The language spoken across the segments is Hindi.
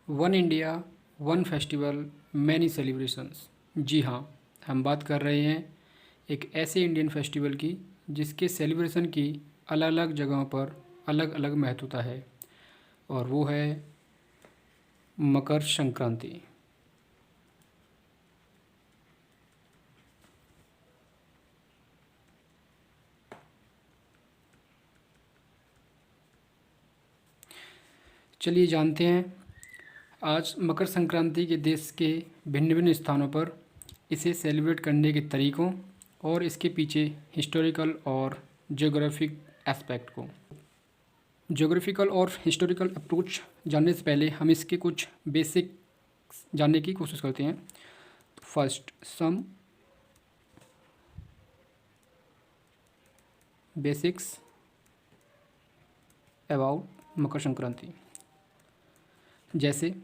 One India, one festival, many celebrations. जी हाँ, हम बात कर रहे हैं एक ऐसे इंडियन फेस्टिवल की जिसके सेलिब्रेशन की अलग अलग जगहों पर अलग अलग महत्वता है, और वो है मकर संक्रांति। चलिए जानते हैं आज मकर संक्रांति के देश के भिन्न भिन्न स्थानों पर इसे सेलिब्रेट करने के तरीक़ों और इसके पीछे हिस्टोरिकल और जियोग्राफिक एस्पेक्ट को। ज्योग्राफिकल और हिस्टोरिकल अप्रोच जानने से पहले हम इसके कुछ बेसिक जानने की कोशिश करते हैं। First, some basics about Makar Sankranti. जैसे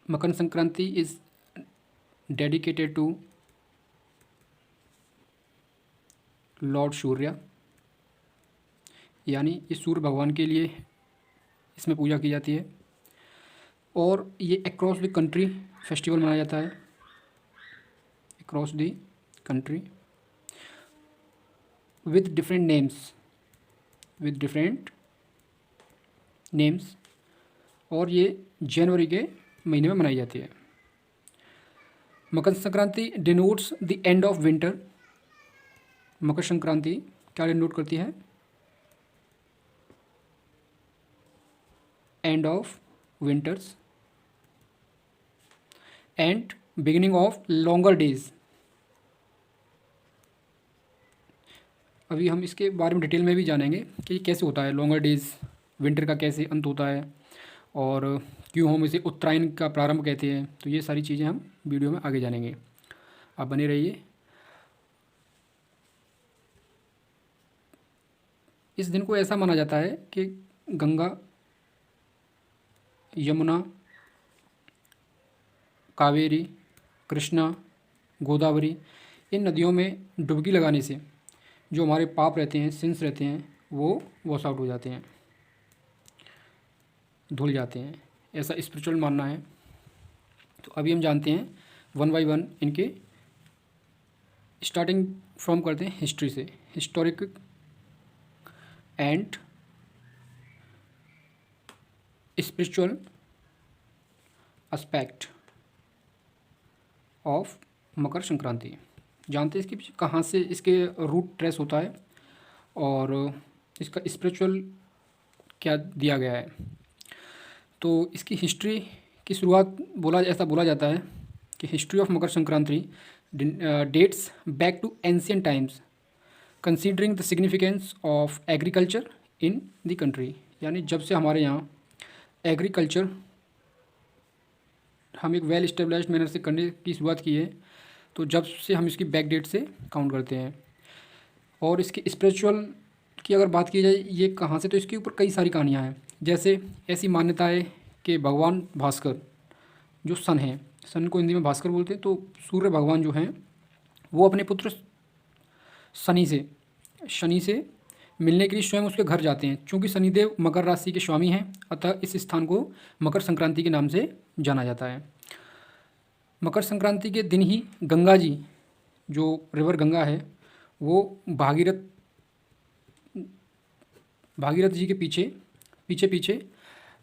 Makar Sankranti is dedicated to lord Surya, यानी इस सूर्य भगवान के लिए इसमें पूजा की जाती है, और ये अक्रॉस द कंट्री फेस्टिवल मनाया जाता है। Across the country with different names, और ये जनवरी के महीने में मनाई जाती है। Makar Sankranti denotes the end of winter. Makar Sankranti क्या डिनोट करती है? End of winters and beginning of longer days. अभी हम इसके बारे में डिटेल में भी जानेंगे कि ये कैसे होता है, लॉन्गर डेज, विंटर का कैसे अंत होता है, और क्यों हम इसे उत्तरायण का प्रारंभ कहते हैं। तो ये सारी चीज़ें हम वीडियो में आगे जानेंगे, आप बने रहिए। इस दिन को ऐसा माना जाता है कि गंगा, यमुना, कावेरी, कृष्णा, गोदावरी, इन नदियों में डुबकी लगाने से जो हमारे पाप रहते हैं, सिंस रहते हैं, वो वॉश आउट हो जाते हैं, धुल जाते हैं। ऐसा स्पिरिचुअल मानना है। तो अभी हम जानते हैं वन बाय वन इनके, स्टार्टिंग फ्रॉम करते हैं हिस्ट्री से। Historic and spiritual aspect of Makar Sankranti. जानते हैं इसके पीछे कहाँ से इसके रूट ट्रेस होता है और इसका स्पिरिचुअल क्या दिया गया है। तो इसकी हिस्ट्री की शुरुआत ऐसा बोला जाता है कि history of Makar Sankranti dates back to ancient times considering the significance of agriculture in the country. यानी जब से हमारे यहाँ एग्रीकल्चर हम एक वेल इस्टेब्लिश्ड मैनर से करने की शुरुआत की है, तो जब से हम इसकी बैक डेट से काउंट करते हैं। और इसके स्पिरिचुअल की अगर बात की जाए ये कहाँ से, तो इसके ऊपर कई सारी कहानियाँ हैं। जैसे ऐसी मान्यता है कि भगवान भास्कर जो सन है, सन को हिंदी में भास्कर बोलते हैं, तो सूर्य भगवान जो हैं वो अपने पुत्र शनि से मिलने के लिए स्वयं उसके घर जाते हैं। चूँकि शनिदेव मकर राशि के स्वामी हैं, अतः इस स्थान को मकर संक्रांति के नाम से जाना जाता है। मकर संक्रांति के दिन ही गंगा जी, जो रिवर गंगा है, वो भागीरथ जी के पीछे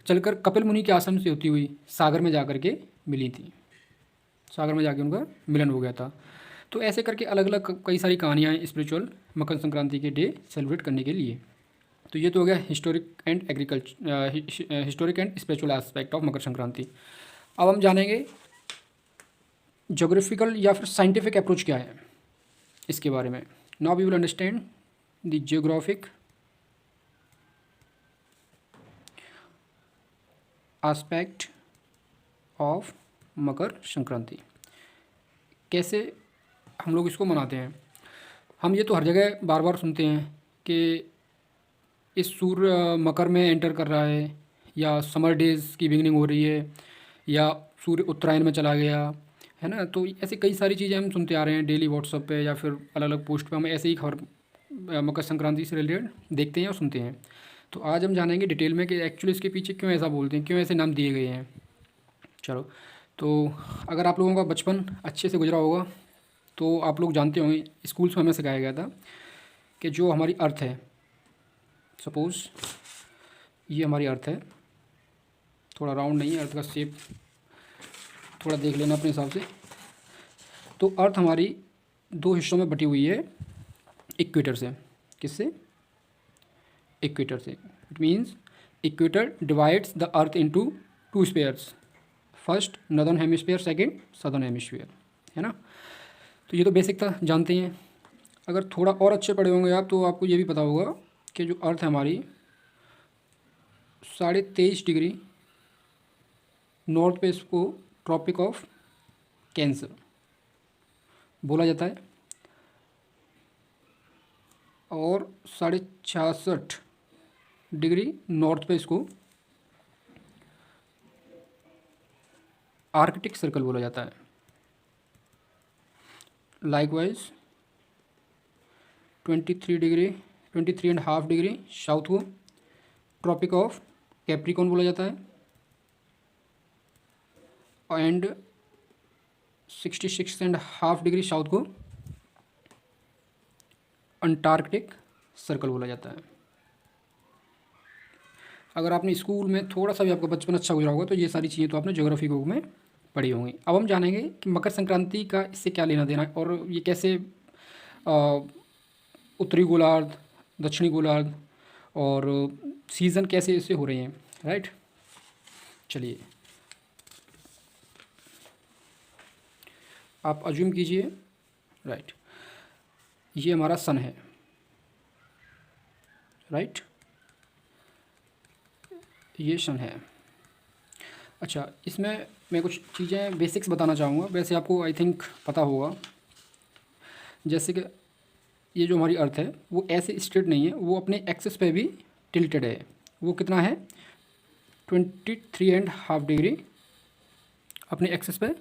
चलकर कपिल मुनि के आश्रम से होती हुई सागर में जाकर के मिली थी। सागर में जाके उनका मिलन हो गया था। तो ऐसे करके अलग अलग कई सारी कहानियाँ हैं स्पिरिचुअल मकर संक्रांति के डे सेलिब्रेट करने के लिए। तो ये तो हो गया historic and spiritual aspect of Makar Sankranti. अब हम जानेंगे ज्योग्राफिकल या फिर साइंटिफिक अप्रोच क्या है इसके बारे में। Now we will understand the geographic aspect of Makar Sankranti. कैसे हम लोग इसको मनाते हैं। हम ये तो हर जगह बार बार सुनते हैं कि इस सूर्य मकर में एंटर कर रहा है, या समर डेज़ की बिगिनिंग हो रही है, या सूर्य उत्तरायण में चला गया है ना। तो ऐसे कई सारी चीज़ें हम सुनते आ रहे हैं डेली व्हाट्सएप पे या फिर अलग अलग पोस्ट पे हम ऐसे ही खबर मकर संक्रांति से रिलेटेड देखते हैं और सुनते हैं। तो आज हम जानेंगे डिटेल में कि एक्चुअली इसके पीछे क्यों ऐसा बोलते हैं, क्यों ऐसे नाम दिए गए हैं। चलो, तो अगर आप लोगों का बचपन अच्छे से गुजरा होगा तो आप लोग जानते होंगे, स्कूल्स में हमें सिखाया गया था कि जो हमारी अर्थ है, सपोज़ ये हमारी अर्थ है, थोड़ा राउंड नहीं है अर्थ का शेप, थोड़ा देख लेना अपने हिसाब से। तो अर्थ हमारी दो हिस्सों में बटी हुई है इक्वेटर से। किससे? इक्वेटर से। It means equator divides the earth into two spheres, first northern hemisphere, second southern hemisphere, है ना। तो ये तो बेसिक था, जानते हैं। अगर थोड़ा और अच्छे पढ़े होंगे आप तो आपको ये भी पता होगा कि जो अर्थ है हमारी 23.5 डिग्री नॉर्थ पे इसको ट्रॉपिक ऑफ कैंसर बोला जाता है, और 66.5 डिग्री नॉर्थ पे इसको आर्कटिक सर्कल बोला जाता है। लाइकवाइज 23.5 डिग्री साउथ को ट्रॉपिक ऑफ कैप्रिकॉर्न बोला जाता है, एंड 66.5 डिग्री साउथ को अंटार्कटिक सर्कल बोला जाता है। अगर आपने स्कूल में थोड़ा सा भी आपका बचपन अच्छा गुजरा होगा तो ये सारी चीज़ें तो आपने ज्योग्राफी बुक में पढ़ी होंगी। अब हम जानेंगे कि मकर संक्रांति का इससे क्या लेना देना है, और ये कैसे उत्तरी गोलार्ध, दक्षिणी गोलार्ध और सीज़न कैसे इससे हो रहे हैं, राइट। चलिए, आप अज्यूम कीजिए, राइट, ये हमारा सन है, राइट, ये सन है। अच्छा, इसमें मैं कुछ चीज़ें बेसिक्स बताना चाहूँगा, वैसे आपको आई थिंक पता होगा। जैसे कि ये जो हमारी अर्थ है वो ऐसे स्ट्रेट नहीं है, वो अपने एक्सिस पे भी टिल्टेड है। वो कितना है? 23.5 डिग्री अपने एक्सिस पे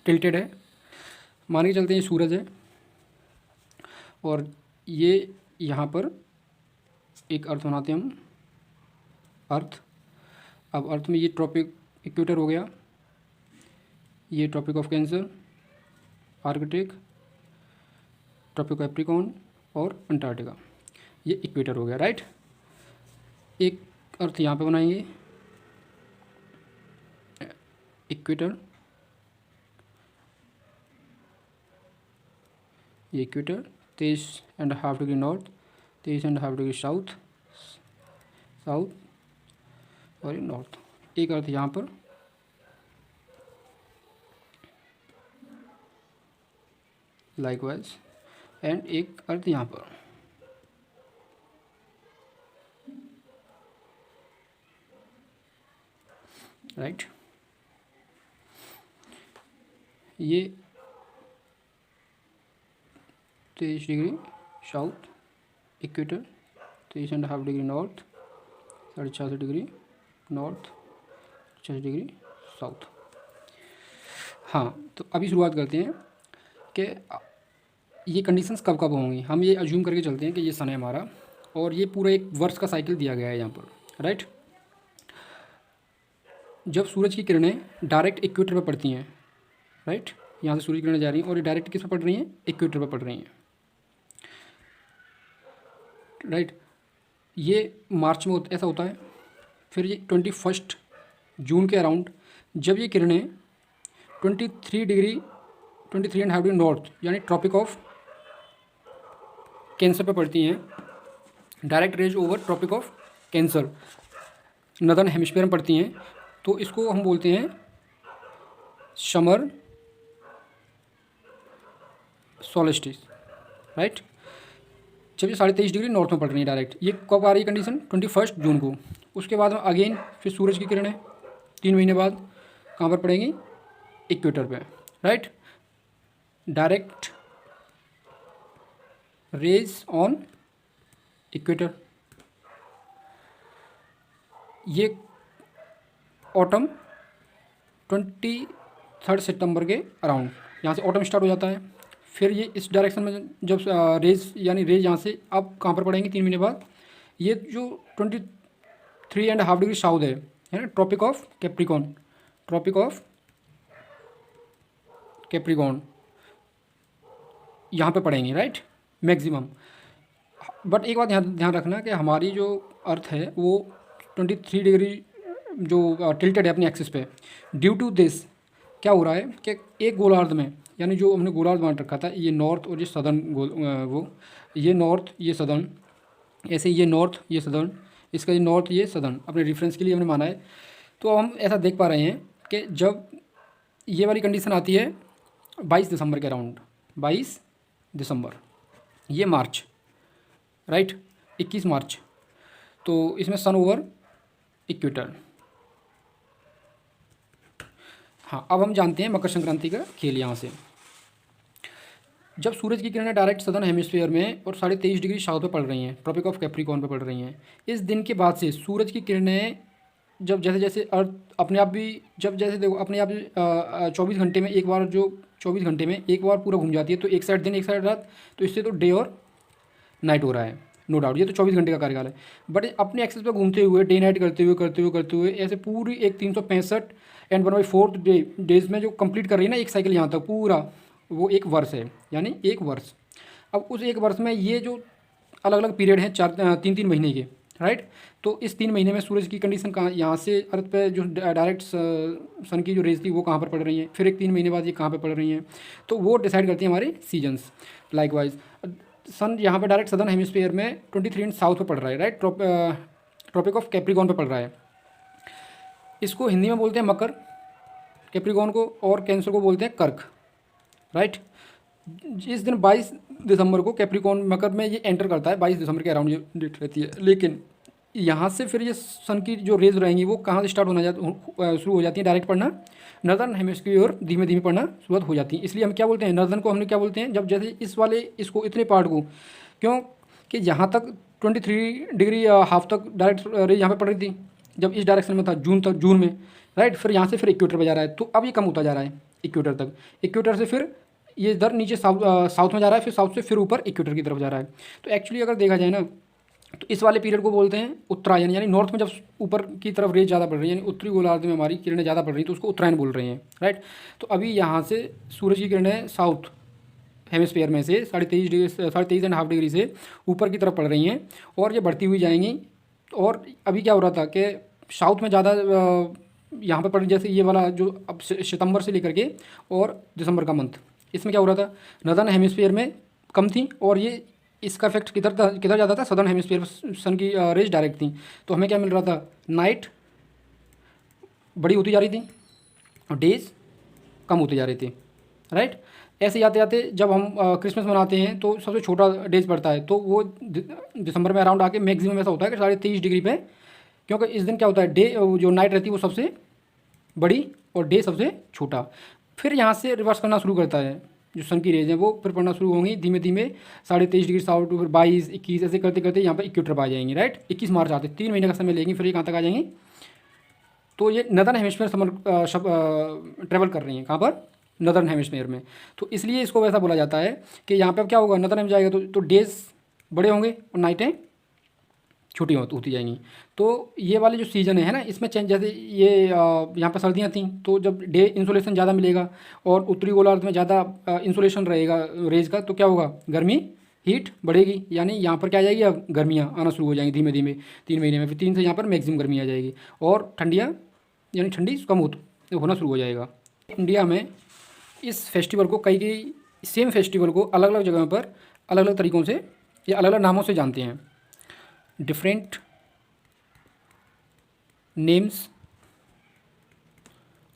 टिल्टेड है। मान के चलते हैं ये सूरज है, और ये यहाँ पर एक अर्थ बनाते हैं हम, अर्थ। अब अर्थ में ये ट्रॉपिक इक्वेटर हो गया, ये Tropic of Cancer, Arctic, Tropic of Capricorn और अंटार्कटिका, ये इक्वेटर हो गया, राइट। एक अर्थ यहाँ पे बनाएंगे, इक्वेटर, ये equator 23.5 degree north, 23.5 degree south और ये नॉर्थ। एक अर्थ यहाँ पर, लाइकवाइज, एंड एक अर्थ यहाँ पर। राइट, ये 23 degree south equator, 23.5 degree north, 66 degree north, 66 degree south. हाँ, तो अभी शुरुआत करते हैं कि ये कंडीशंस कब कब होंगी। हम ये अज्यूम करके चलते हैं कि ये सन है हमारा, और ये पूरा एक वर्ष का साइकिल दिया गया है यहाँ पर, राइट। जब सूरज की किरणें डायरेक्ट इक्वेटर पर पड़ती हैं, राइट, यहाँ से सूरज की किरणें जा रही हैं और ये डायरेक्ट किस पर पड़ रही हैं? इक्वेटर पर पड़ रही हैं, राइट। ये मार्च में ऐसा होता है। फिर ये 21 जून के अराउंड जब ये किरणें 23.5 डिग्री नॉर्थ यानी ट्रॉपिक ऑफ कैंसर पर पड़ती हैं, direct rays over Tropic of Cancer northern hemisphere में पड़ती हैं, तो इसको हम बोलते हैं समर सोल्स्टिस, राइट। जब ये 23.5 डिग्री नॉर्थ में पड़ रही है डायरेक्ट, ये कब आ रही है कंडीशन? 21 जून को। उसके बाद में अगेन फिर सूरज की किरणें 3 महीने बाद कहाँ पर पड़ेंगी? इक्वेटर पे, right. Direct rays on equator. ये ऑटम 23 सितंबर के अराउंड यहाँ से ऑटम स्टार्ट हो जाता है। फिर ये इस डायरेक्शन में जब रेज यानी रेज यहाँ से अब कहाँ पर पड़ेंगे 3 महीने बाद? ये जो 23.5 डिग्री साउथ है ना, Tropic of Capricorn, Tropic of Capricorn यहाँ पे पड़ेंगे, राइट, मैक्सिमम। बट एक बात ध्यान ध्यान रखना कि हमारी जो अर्थ है वो 23 डिग्री जो टिल्टेड है अपनी एक्सिस पे। ड्यू टू दिस क्या हो रहा है कि एक गोलार्ध में, यानी जो हमने गोलार्ध बांट रखा था, ये नॉर्थ और ये सदर्न वो ये नॉर्थ ये सदर्न, ऐसे ये नॉर्थ ये सदर्न, इसका ये नॉर्थ ये सदर्न, अपने रेफरेंस के लिए हमने माना है। तो अब हम ऐसा देख पा रहे हैं कि जब ये वाली कंडीशन आती है 22 दिसंबर के अराउंड, 22 दिसंबर, ये मार्च, राइट, 21 मार्च, तो इसमें सन ओवर इक्वेटर। हाँ, अब हम जानते हैं मकर संक्रांति का खेल यहाँ से। जब सूरज की किरणें डायरेक्ट सदर्न हेमिस्फीयर में और 23.5 डिग्री साउथ पे पड़ रही हैं, ट्रॉपिक ऑफ कैप्रिकॉर्न पे पड़ रही हैं, इस दिन के बाद से सूरज की किरणें जब जैसे जैसे अर्थ अपने आप भी, जब जैसे देखो अपने आप 24 घंटे में एक बार, जो 24 घंटे में एक बार पूरा घूम जाती है, तो एक साइड दिन एक साइड रात, तो इससे तो डे और नाइट हो रहा है, नो डाउट, ये तो 24 घंटे का कार्यकाल है। बट अपने एक्सेस पे घूमते हुए डे नाइट करते हुए ऐसे पूरी एक 365 एंड 1/4 डेज में जो कंप्लीट कर रही है ना एक साइकिल यहाँ तक पूरा, वो एक वर्ष है, यानी एक वर्ष। अब उस एक वर्ष में ये जो अलग अलग पीरियड हैं 3-3 महीने के, राइट, तो इस 3 महीने में सूरज की कंडीशन कहाँ, यहाँ से अर्थ पे जो डायरेक्ट सन की जो रेज थी वो कहाँ पर पड़ रही हैं, फिर एक 3 महीने बाद ये कहाँ पर पड़ रही हैं, तो वो डिसाइड करती हैं हमारे सीजन्स। लाइकवाइज सन यहाँ पे डायरेक्ट सदर्न हेमिस्फीयर में 23 साउथ पे पड़ रहा है, राइट, ट्रॉपिक ऑफ कैप्रिकॉर्न पे पड़ रहा है। इसको हिंदी में बोलते हैं मकर, कैप्रिकॉर्न को, और कैंसर को बोलते हैं कर्क, राइट। इस दिन 22 दिसंबर को कैप्रिकॉर्न मकर में ये एंटर करता है, 22 दिसंबर के अराउंड ये डेट रहती है। लेकिन यहाँ से फिर ये सन की जो रेज रहेंगी वो कहाँ से स्टार्ट शुरू हो जाती है डायरेक्ट पढ़ना, नर्दर्न हेमिस्फीयर धीमे धीमे पढ़ना शुरुआत हो जाती है। इसलिए हम क्या बोलते हैं, नर्दर्न को हमने क्या बोलते हैं, जब जैसे इस वाले इसको इतने पार्ट को, क्यों कि यहाँ तक 23 डिग्री हाफ तक डायरेक्ट रेज यहाँ पे पड़ रही थी जब इस डायरेक्शन में था, जून में, राइट, फिर यहाँ से फिर इक्वेटर पे जा रहा है, तो अब ये कम होता जा रहा है इक्वेटर तक, इक्वेटर से फिर ये इधर नीचे साउथ में जा रहा है, फिर साउथ से फिर ऊपर इक्वेटर की तरफ जा रहा है। तो एक्चुअली अगर देखा जाए ना, तो इस वाले पीरियड को बोलते हैं उत्तरायण, यानी नॉर्थ में जब ऊपर की तरफ रेज ज़्यादा पड़ रही है, यानी उत्तरी गोलार्ध में हमारी किरणें ज़्यादा पड़ रही हैं, तो उसको उत्तरायण बोल रहे हैं, राइट। तो अभी यहाँ से सूरज की किरणें साउथ हेमिस्फीयर में से 23.5 डिग्री से ऊपर की तरफ पड़ रही हैं और ये बढ़ती हुई जाएंगी। और अभी क्या हो रहा था कि साउथ में ज़्यादा यहाँ पर पड़, जैसे ये वाला जो अब सितंबर से लेकर के और दिसंबर का मंथ, इसमें क्या हो रहा था, नदर्न हेमिस्फीयर में कम थी, और ये इसका इफेक्ट किधर जाता था, सदर्न हेमिस्फीयर, सन की रेज डायरेक्ट थी, तो हमें क्या मिल रहा था, नाइट बड़ी होती जा रही थी और डेज कम होते जा रहे थे, राइट। ऐसे जाते जाते जब हम क्रिसमस मनाते हैं तो सबसे छोटा डेज पड़ता है, तो वो दिसंबर में अराउंड आके मैक्सिमम ऐसा होता है कि 23.5 डिग्री पे, क्योंकि इस दिन क्या होता है, डे जो नाइट रहती है वो सबसे बड़ी और डे सबसे छोटा। फिर यहाँ से रिवर्स करना शुरू करता है, जो सन की रेज है वो फिर पड़ना शुरू होंगी धीमे धीमे 23.5 डिग्री साउथ, फिर 22, 21 ऐसे करते करते यहाँ पर इक्वेटर पर आ जाएंगी, राइट। 21 मार्च आते 3 महीने का समय लेंगी, फिर ये कहाँ तक आ जाएंगी, तो ये नदर्न हेमिस्फीयर ट्रेवल कर रही हैं, कहाँ पर, नदर्न हेमिस्फीयर में। तो इसलिए इसको वैसा बोला जाता है कि यहाँ पे अब क्या होगा, नदर्न में जाएगा तो डेज बड़े होंगे और नाइटें छोटी होती जाएंगी। तो ये वाले जो सीज़न है ना, इसमें चेंज, जैसे ये यहाँ पर सर्दियाँ थी तो जब डे इंसोलेशन ज़्यादा मिलेगा और उत्तरी गोलार्ध में ज़्यादा इंसोलेशन रहेगा रेज का, तो क्या होगा, गर्मी हीट बढ़ेगी, यानी यहाँ पर क्या आ जाएगी, अब गर्मियाँ आना शुरू हो जाएंगी धीमे धीमे 3 महीने में, फिर 3 से यहाँ पर मैक्सिमम गर्मी आ जाएगी और ठंडियाँ, यानी ठंडी कम होना शुरू हो जाएगा। इंडिया में इस फेस्टिवल को कई सेम फेस्टिवल को अलग अलग जगहों पर अलग अलग तरीक़ों से या अलग अलग नामों से जानते हैं, different names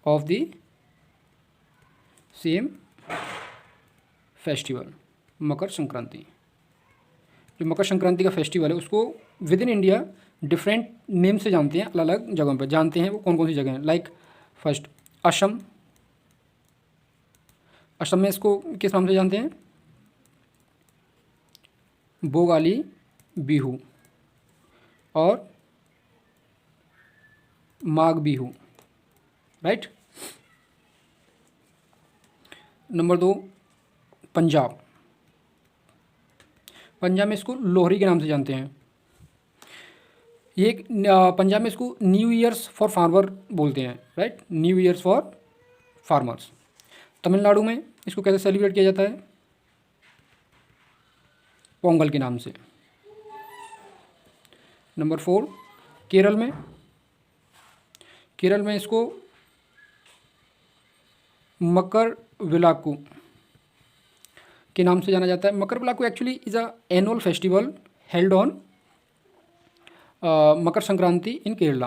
of the same festival. Makar Sankranti, जो मकर संक्रांति का फेस्टिवल है उसको within India different name से जानते हैं, अलग अलग जगहों पर जानते हैं। वो कौन कौन सी जगह हैं, लाइक फर्स्ट असम, असम में इसको किस नाम से जानते हैं, भोगाली बिहू और माघ बिहू, राइट। नंबर 2 पंजाब, पंजाब में इसको लोहरी के नाम से जानते हैं। ये एक पंजाब में इसको न्यू ईयर्स फॉर फार्मर बोलते हैं, right, new years for farmers. Tamil Nadu में इसको कैसे सेलिब्रेट किया जाता है? पोंगल के नाम से। नंबर 4, केरल में, केरल में इसको मकर विलाकू के नाम से जाना जाता है। Makar Vilakku actually is a annual festival held on Makar Sankranti in Kerala,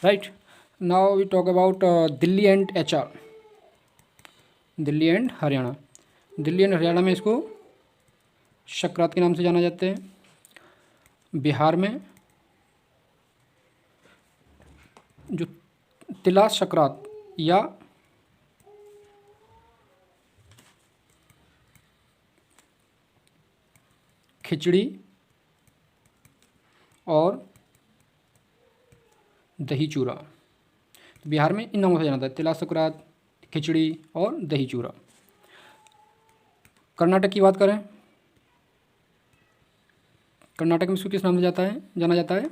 right. Now we talk about Delhi and HR, Delhi and Haryana. Delhi and Haryana में इसको संक्रांत के नाम से जाना जाता है। बिहार में जो तिला संक्रांत या खिचड़ी और दही चूरा, बिहार में इन नामों से जाना जाता है, तिला संक्रांत, खिचड़ी और दही चूरा। कर्नाटक की बात करें, कर्नाटक में इसको किस नाम से जाना जाता है?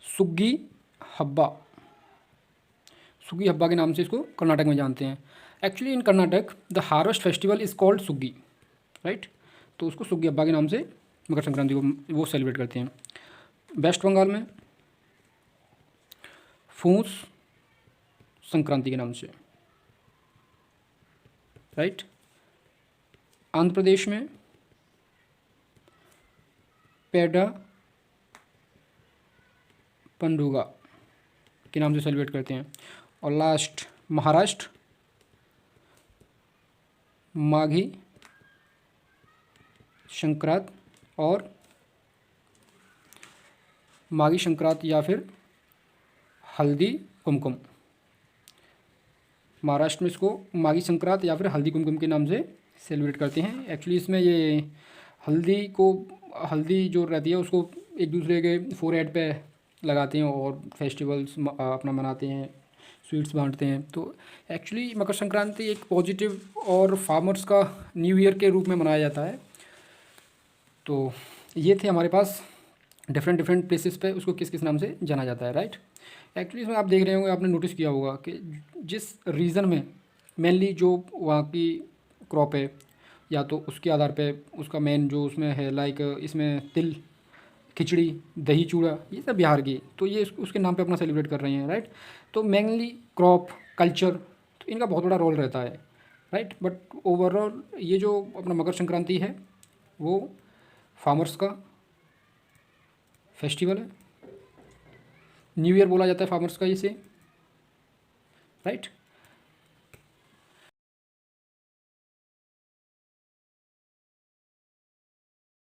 सुग्गी हब्बा, सुग्गी हब्बा के नाम से इसको कर्नाटक में जानते हैं। Actually in Karnataka the harvest festival is called Suggi, right. तो उसको सुग्गी हब्बा के नाम से मकर संक्रांति को वो सेलिब्रेट करते हैं। वेस्ट बंगाल में फूस संक्रांति के नाम से, राइट। आंध्र प्रदेश में पेडा पंडुगा के नाम से सेलिब्रेट करते हैं। और लास्ट महाराष्ट्र माघी संक्रांत और माघी संक्रांत या फिर हल्दी कुमकुम। महाराष्ट्र में इसको माघी संक्रांत या फिर हल्दी कुमकुम के नाम से सेलिब्रेट करते हैं। एक्चुअली इसमें ये हल्दी जो रहती है उसको एक दूसरे के फोरहेड पे लगाते हैं और फेस्टिवल्स अपना मनाते हैं, स्वीट्स बांटते हैं। तो एक्चुअली मकर संक्रांति एक पॉजिटिव और फार्मर्स का न्यू ईयर के रूप में मनाया जाता है। तो ये थे हमारे पास डिफरेंट प्लेसेस पे उसको किस किस नाम से जाना जाता है, राइट। एक्चुअली इसमें आप देख रहे होंगे, आपने नोटिस किया होगा कि जिस रीजन में मेनली जो वहाँ की क्रॉप है या तो उसके आधार पे उसका मेन जो उसमें है, लाइक इसमें तिल, खिचड़ी, दही चूड़ा, ये सब बिहार की, तो ये उसके नाम पे अपना सेलिब्रेट कर रहे हैं, राइट। तो मेनली क्रॉप कल्चर, तो इनका बहुत बड़ा रोल रहता है, राइट। बट ओवरऑल ये जो अपना मकर संक्रांति है वो फार्मर्स का फेस्टिवल है, न्यू ईयर बोला जाता है फार्मर्स का इसे, राइट।